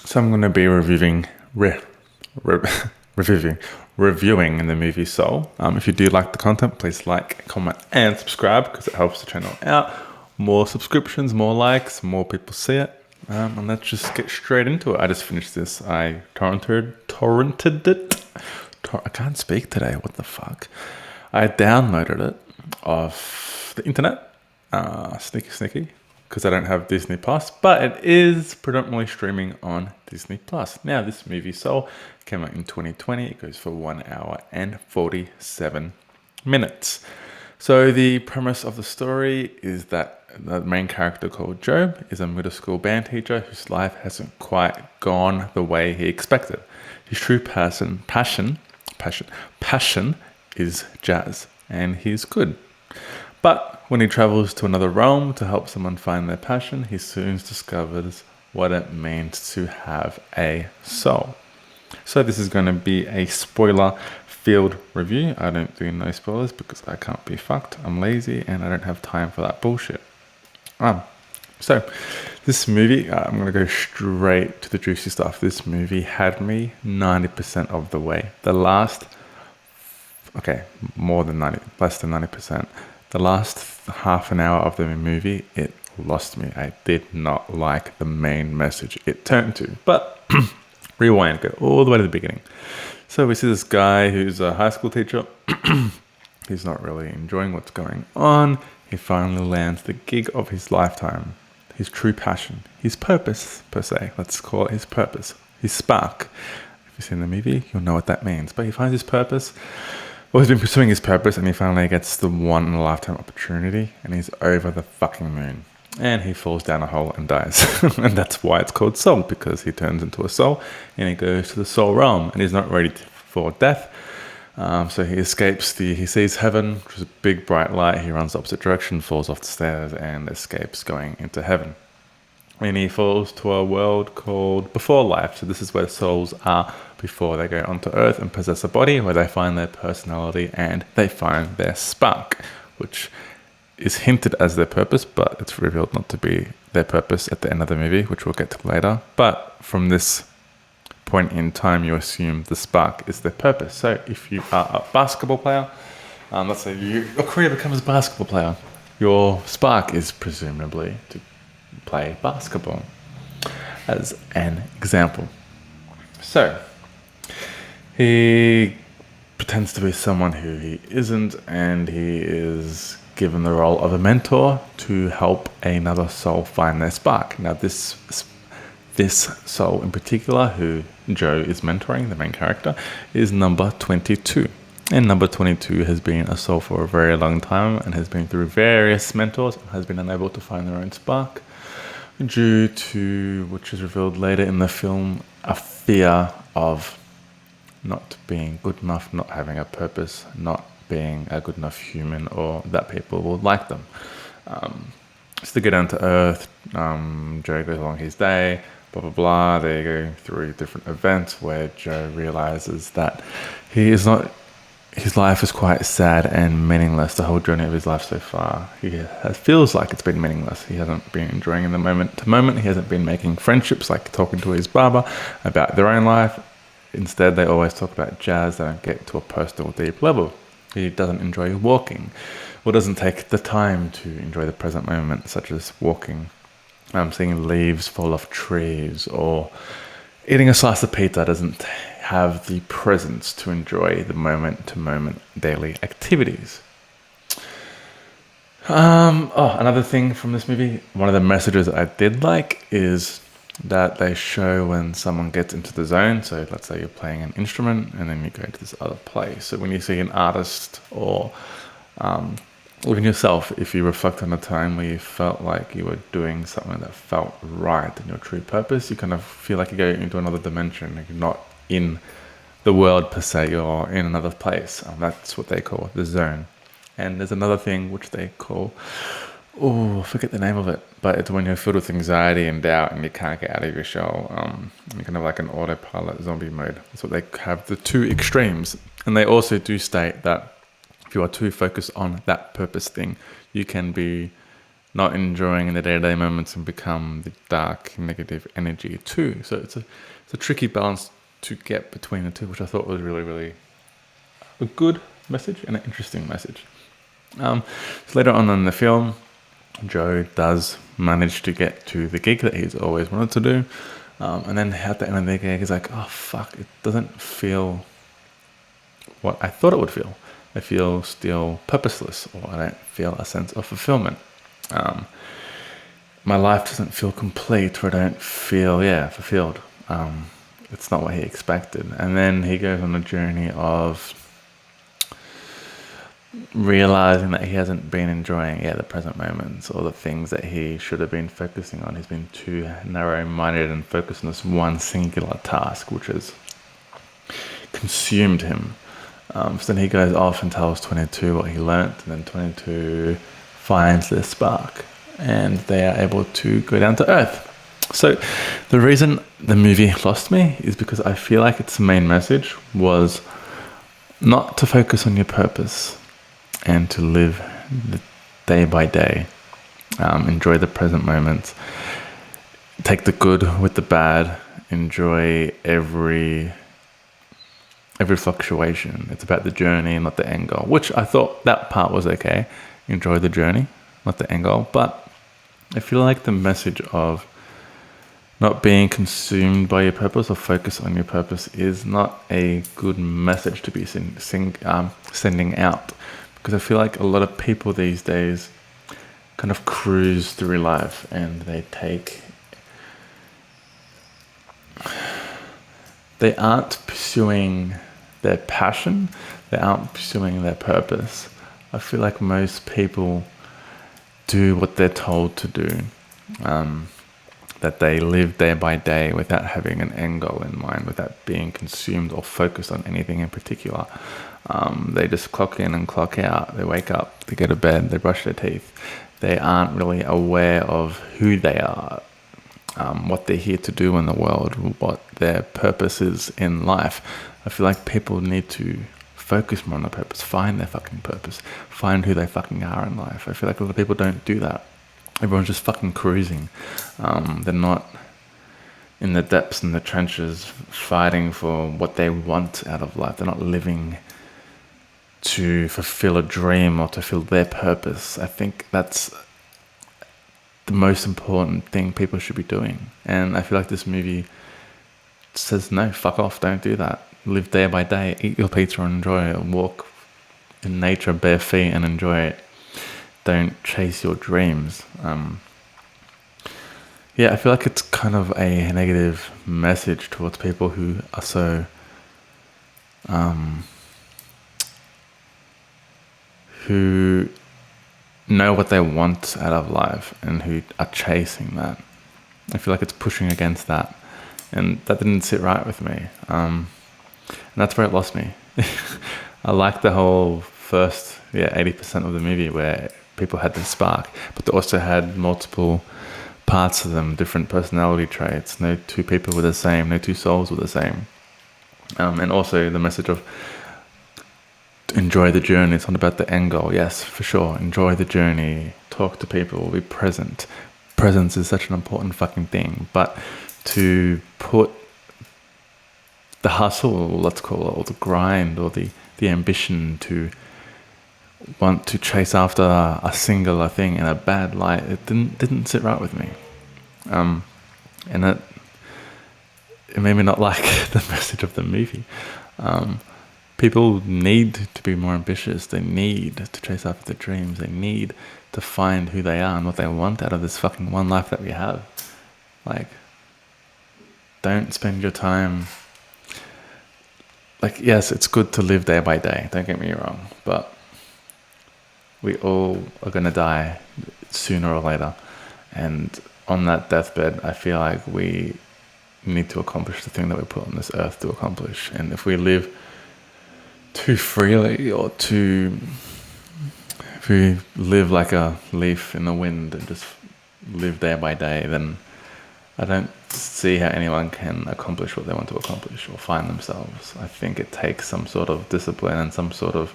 So I'm going to be reviewing reviewing reviewing the movie Soul. If you do like the content, please like, comment, and subscribe because it helps the channel out. More subscriptions, more likes, more people see it. And let's just get straight into it. I just finished this. I torrented it. I can't speak today. What the fuck? I downloaded it off the internet. Sneaky. Because I don't have Disney Plus, but it is predominantly streaming on Disney Plus. Now, this movie Soul came out in 2020. It goes for 1 hour and 47 minutes. So the premise of the story is that the main character called Job is a middle school band teacher whose life hasn't quite gone the way he expected. His true passion is jazz, and he's good. But when he travels to another realm to help someone find their passion, he soon discovers what it means to have a soul. So this is going to be a spoiler-filled review. I don't do no spoilers because I can't be fucked. I'm lazy and I don't have time for that bullshit. So this movie, I'm going to go straight to the juicy stuff. This movie had me 90% of the way. More than 90, less than 90%. The last half an hour of the movie, it lost me. I did not like the main message it turned to. But rewind, go all the way to the beginning. So we see this guy who's a high school teacher. He's not really enjoying what's going on. He finally lands the gig of his lifetime. His true passion, his purpose, per se. Let's call it his purpose. His spark. If you've seen the movie, you'll know what that means. But he finds his purpose. Well, he's been pursuing his purpose and he finally gets the one-in-a-lifetime opportunity and he's over the fucking moon. And he falls down a hole and dies. And that's why it's called Soul, because he turns into a soul and he goes to the soul realm and he's not ready for death. So he escapes he sees heaven, which is a big bright light. He runs the opposite direction, falls off the stairs and escapes going into heaven. And he falls to a world called Before Life. So this is where souls are before they go onto Earth and possess a body, where they find their personality and they find their spark, which is hinted as their purpose, but it's revealed not to be their purpose at the end of the movie, which we'll get to later. But from this point in time, you assume the spark is their purpose. So if you are a basketball player, let's say your career becomes a basketball player, your spark is presumably to play basketball, as an example. So he pretends to be someone who he isn't, and he is given the role of a mentor to help another soul find their spark. Now this soul in particular, who Joe is mentoring, the main character, is number 22. And number 22 has been a soul for a very long time and has been through various mentors and has been unable to find their own spark due to, which is revealed later in the film, a fear of not being good enough, not having a purpose, not being a good enough human, or that people will like them. So to get down to earth, Joe goes along his day, blah, blah, blah. They go through different events where Joe realizes that his life is quite sad and meaningless. The whole journey of his life so far, feels like it's been meaningless. He hasn't been enjoying in the moment to moment. He hasn't been making friendships, like talking to his barber about their own life. Instead, they always talk about jazz. They don't get to a personal, deep level. He doesn't enjoy walking, or doesn't take the time to enjoy the present moment, such as walking, seeing leaves fall off trees, or eating a slice of pizza. Doesn't have the presence to enjoy the moment-to-moment daily activities. Another thing from this movie, one of the messages that I did like is that they show when someone gets into the zone. So let's say you're playing an instrument and then you go to this other place. So when you see an artist, or even yourself, if you reflect on a time where you felt like you were doing something that felt right and your true purpose, you kind of feel like you go into another dimension. You're not in the world per se, you're in another place. That's what they call the zone. And there's another thing which they call, I forget the name of it, but it's when you're filled with anxiety and doubt and you can't get out of your shell. You're kind of like an autopilot zombie mode. That's what they have, the two extremes. And they also do state that if you are too focused on that purpose thing, you can be not enjoying the day-to-day moments and become the dark, negative energy too. So it's a tricky balance to get between the two, which I thought was really, really a good message and an interesting message. So later on in the film, Joe does manage to get to the gig that he's always wanted to do. And then at the end of the gig, he's like, oh, fuck, it doesn't feel what I thought it would feel. I feel still purposeless, or I don't feel a sense of fulfillment. My life doesn't feel complete, or I don't feel, fulfilled. It's not what he expected. And then he goes on a journey of realizing that he hasn't been enjoying the present moments or the things that he should have been focusing on. He's been too narrow-minded and focused on this one singular task, which has consumed him. So then he goes off and tells 22 what he learnt, and then 22 finds this spark, and they are able to go down to Earth. So the reason the movie lost me is because I feel like its main message was not to focus on your purpose and to live the day by day. Enjoy the present moments. Take the good with the bad. Enjoy every fluctuation. It's about the journey, not the end goal, which I thought that part was okay. Enjoy the journey, not the end goal. But I feel like the message of not being consumed by your purpose or focus on your purpose is not a good message to be sending out. Because I feel like a lot of people these days kind of cruise through life, and they aren't pursuing their passion, they aren't pursuing their purpose. I feel like most people do what they're told to do, that they live day by day without having an end goal in mind, without being consumed or focused on anything in particular. They just clock in and clock out. They wake up, they go to bed, they brush their teeth. They aren't really aware of who they are, what they're here to do in the world, what their purpose is in life. I feel like people need to focus more on their purpose, find their fucking purpose, find who they fucking are in life. I feel like a lot of people don't do that. Everyone's just fucking cruising. They're not in the depths and the trenches fighting for what they want out of life. They're not living to fulfill a dream or to fulfill their purpose. I think that's the most important thing people should be doing. And I feel like this movie says, no, fuck off, don't do that. Live day by day, eat your pizza and enjoy it, walk in nature bare feet and enjoy it. Don't chase your dreams. I feel like it's kind of a negative message towards people who are so who know what they want out of life and who are chasing that. I feel like it's pushing against that, and that didn't sit right with me. And that's where it lost me. I liked the whole first 80% of the movie where people had this spark, but they also had multiple parts of them, different personality traits. No two people were the same, no two souls were the same. And also the message of enjoy the journey. It's not about the end goal. Yes, for sure. Enjoy the journey. Talk to people. Be present. Presence is such an important fucking thing. But to put the hustle, let's call it, or the grind, or the ambition to want to chase after a singular thing in a bad light, it didn't sit right with me. And it made me not like the message of the movie. People need to be more ambitious. They need to chase after their dreams. They need to find who they are and what they want out of this fucking one life that we have. Like, don't spend your time... Like, yes, it's good to live day by day, don't get me wrong, but we all are going to die sooner or later. And on that deathbed, I feel like we need to accomplish the thing that we put on this earth to accomplish. And if we live too freely, or if we live like a leaf in the wind and just live day by day, then I don't see how anyone can accomplish what they want to accomplish or find themselves. I think it takes some sort of discipline and some sort of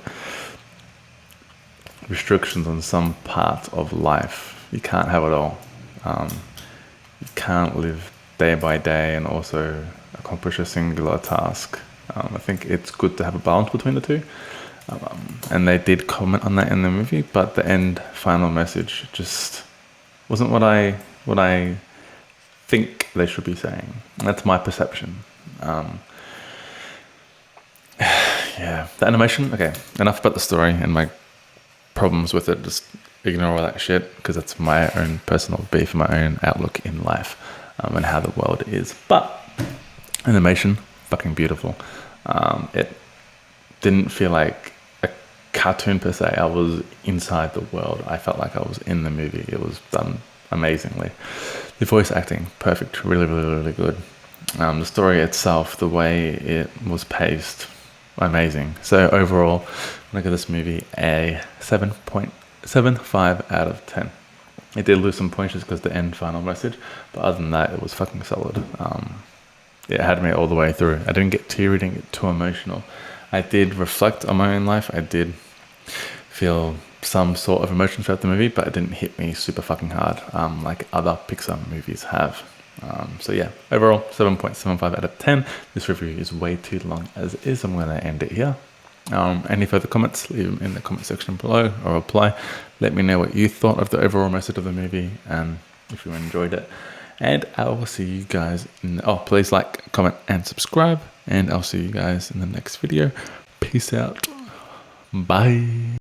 restrictions on some part of life You can't have it all. You can't live day by day and also accomplish a singular task. I think it's good to have a balance between the two. And they did comment on that in the movie, but the end final message just wasn't what I think they should be saying. That's my perception. Yeah, the animation. Okay, enough about the story and my problems with it. Just ignore all that shit because it's my own personal beef, my own outlook in life, and how the world is. But animation, fucking beautiful. It didn't feel like a cartoon per se. I was inside the world. I felt like I was in the movie. It was done amazingly. The voice acting, perfect, really, really, really good. The story itself, the way it was paced, amazing. So overall, when I give this movie a 7.75 out of 10. It did lose some points just because the end final message, but other than that, it was fucking solid. It had me all the way through. I didn't get teary, didn't get too emotional. I did reflect on my own life. I did feel some sort of emotions throughout the movie, but it didn't hit me super fucking hard like other Pixar movies have. So yeah, overall 7.75 out of 10. This review is way too long as it is. I'm going to end it here. Any further comments, leave them in the comment section below or reply. Let me know what you thought of the overall message of the movie and if you enjoyed it. And I will see you guys please like, comment and subscribe, and I'll see you guys in the next video. Peace out. Bye.